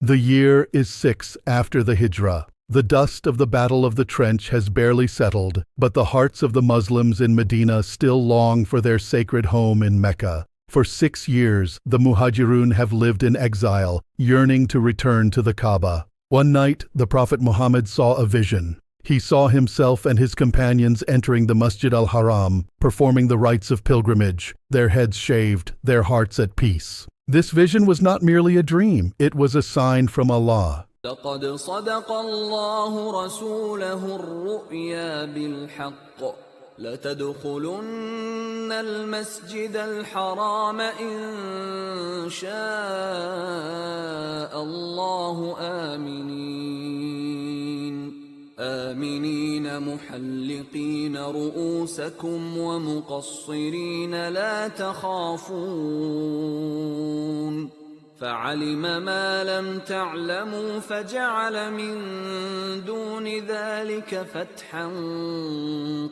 The year is 6 after the Hijrah. The dust of the Battle of the Trench has barely settled, but the hearts of the Muslims in Medina still long for their sacred home in Mecca. For 6 years, the Muhajirun have lived in exile, yearning to return to the Kaaba. One night, the Prophet Muhammad saw a vision. He saw himself and his companions entering the Masjid al-Haram, performing the rites of pilgrimage, their heads shaved, their hearts at peace. This vision was not merely a dream, it was a sign from Allah. لقد صدق الله رسوله الرؤيا بالحق لتدخلن المسجد الحرام إن شاء الله آمنين محلقين رؤوسكم ومقصرين لا تخافون فعلم ما لم تعلموا فجعل من دون ذلك فتحا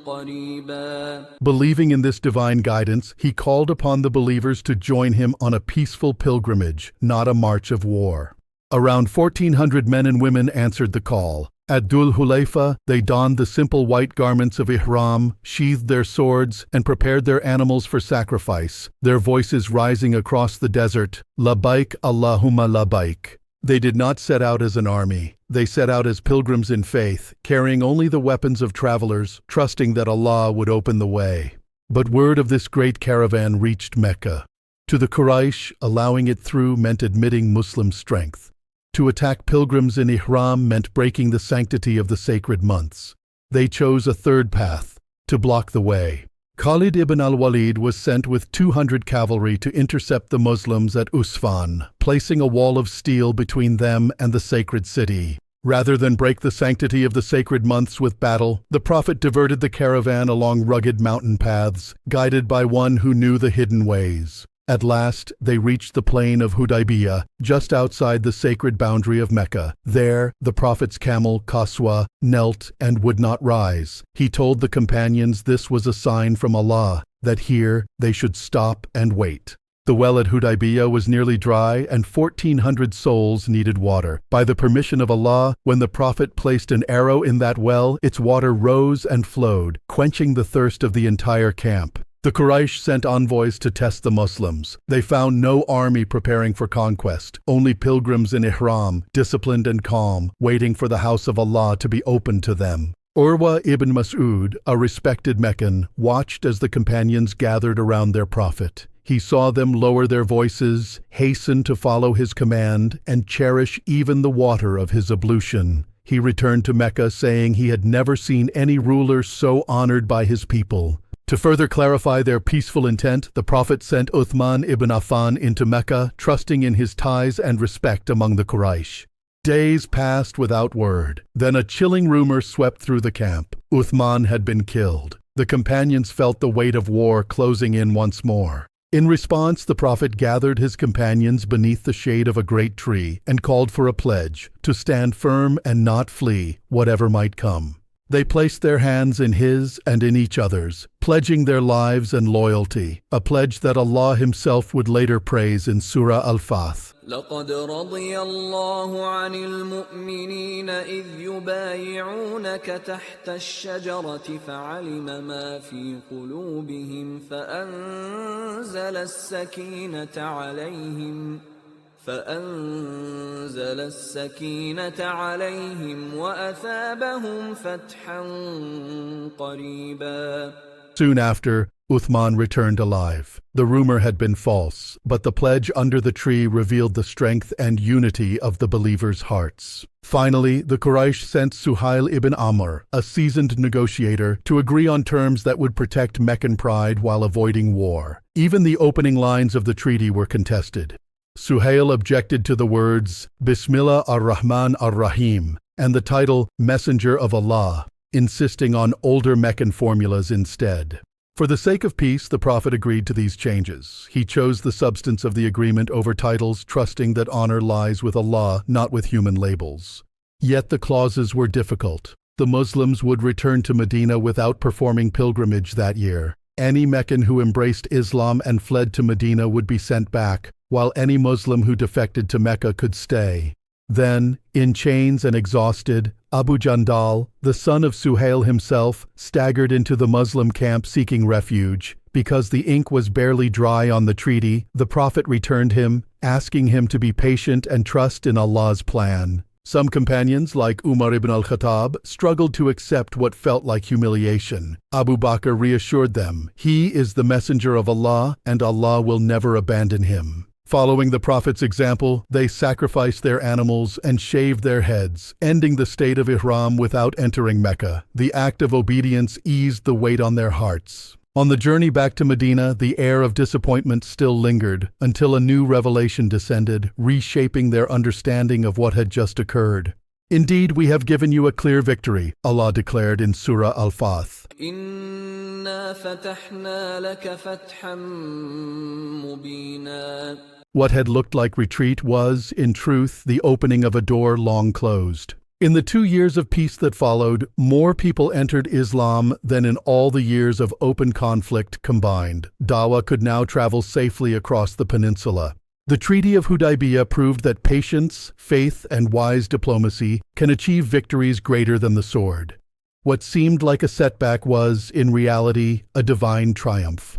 قريبا. Believing in this divine guidance, he called upon the believers to join him on a peaceful pilgrimage, not a march of war. Around 1,400 men and women answered the call. At Dhul Hulayfa, they donned the simple white garments of ihram, sheathed their swords, and prepared their animals for sacrifice, their voices rising across the desert, Labbaik Allahumma labbaik. They did not set out as an army. They set out as pilgrims in faith, carrying only the weapons of travelers, trusting that Allah would open the way. But word of this great caravan reached Mecca. To the Quraysh, allowing it through meant admitting Muslim strength. To attack pilgrims in ihram meant breaking the sanctity of the sacred months. They chose a third path, to block the way. Khalid ibn al-Walid was sent with 200 cavalry to intercept the Muslims at Usfan, placing a wall of steel between them and the sacred city. Rather than break the sanctity of the sacred months with battle, the Prophet diverted the caravan along rugged mountain paths, guided by one who knew the hidden ways. At last, they reached the plain of Hudaybiyyah, just outside the sacred boundary of Mecca. There, the Prophet's camel, Qaswa, knelt and would not rise. He told the companions this was a sign from Allah, that here they should stop and wait. The well at Hudaybiyyah was nearly dry, and 1,400 souls needed water. By the permission of Allah, when the Prophet placed an arrow in that well, its water rose and flowed, quenching the thirst of the entire camp. The Quraysh sent envoys to test the Muslims. They found no army preparing for conquest, only pilgrims in ihram, disciplined and calm, waiting for the house of Allah to be opened to them. Urwa ibn Mas'ud, a respected Meccan, watched as the companions gathered around their Prophet. He saw them lower their voices, hasten to follow his command, and cherish even the water of his ablution. He returned to Mecca saying he had never seen any ruler so honored by his people. To further clarify their peaceful intent, the Prophet sent Uthman ibn Affan into Mecca, trusting in his ties and respect among the Quraysh. Days passed without word. Then a chilling rumor swept through the camp. Uthman had been killed. The companions felt the weight of war closing in once more. In response, the Prophet gathered his companions beneath the shade of a great tree and called for a pledge, to stand firm and not flee, whatever might come. They placed their hands in his and in each other's, pledging their lives and loyalty, a pledge that Allah Himself would later praise in Surah Al-Fath. لقد رضي الله عن المؤمنين إذ يبايعونك تحت الشجرة فعلم ما في قلوبهم فأنزل السكينة عليهم وأثابهم فتحا قريبا. Soon after, Uthman returned alive. The rumor had been false, but the pledge under the tree revealed the strength and unity of the believers' hearts. Finally, the Quraysh sent Suhail ibn Amr, a seasoned negotiator, to agree on terms that would protect Meccan pride while avoiding war. Even the opening lines of the treaty were contested. Suhail objected to the words Bismillah ar-Rahman ar-Rahim and the title Messenger of Allah, insisting on older Meccan formulas instead. For the sake of peace, the Prophet agreed to these changes. He chose the substance of the agreement over titles, trusting that honor lies with Allah, not with human labels. Yet the clauses were difficult. The Muslims would return to Medina without performing pilgrimage that year. Any Meccan who embraced Islam and fled to Medina would be sent back, while any Muslim who defected to Mecca could stay. Then, in chains and exhausted, Abu Jandal, the son of Suhail himself, staggered into the Muslim camp seeking refuge. Because the ink was barely dry on the treaty, the Prophet returned him, asking him to be patient and trust in Allah's plan. Some companions, like Umar ibn al-Khattab, struggled to accept what felt like humiliation. Abu Bakr reassured them, "He is the messenger of Allah, and Allah will never abandon him." Following the Prophet's example, they sacrificed their animals and shaved their heads, ending the state of Ihram without entering Mecca. The act of obedience eased the weight on their hearts. On the journey back to Medina, the air of disappointment still lingered, until a new revelation descended, reshaping their understanding of what had just occurred. "Indeed, we have given you a clear victory," Allah declared in Surah Al-Fath. إِنَّا فَتَحْنَا لَكَ فَتْحًا مُبِينًا. What had looked like retreat was, in truth, the opening of a door long closed. In the 2 years of peace that followed, more people entered Islam than in all the years of open conflict combined. Dawah could now travel safely across the peninsula. The Treaty of Hudaybiyyah proved that patience, faith, and wise diplomacy can achieve victories greater than the sword. What seemed like a setback was, in reality, a divine triumph.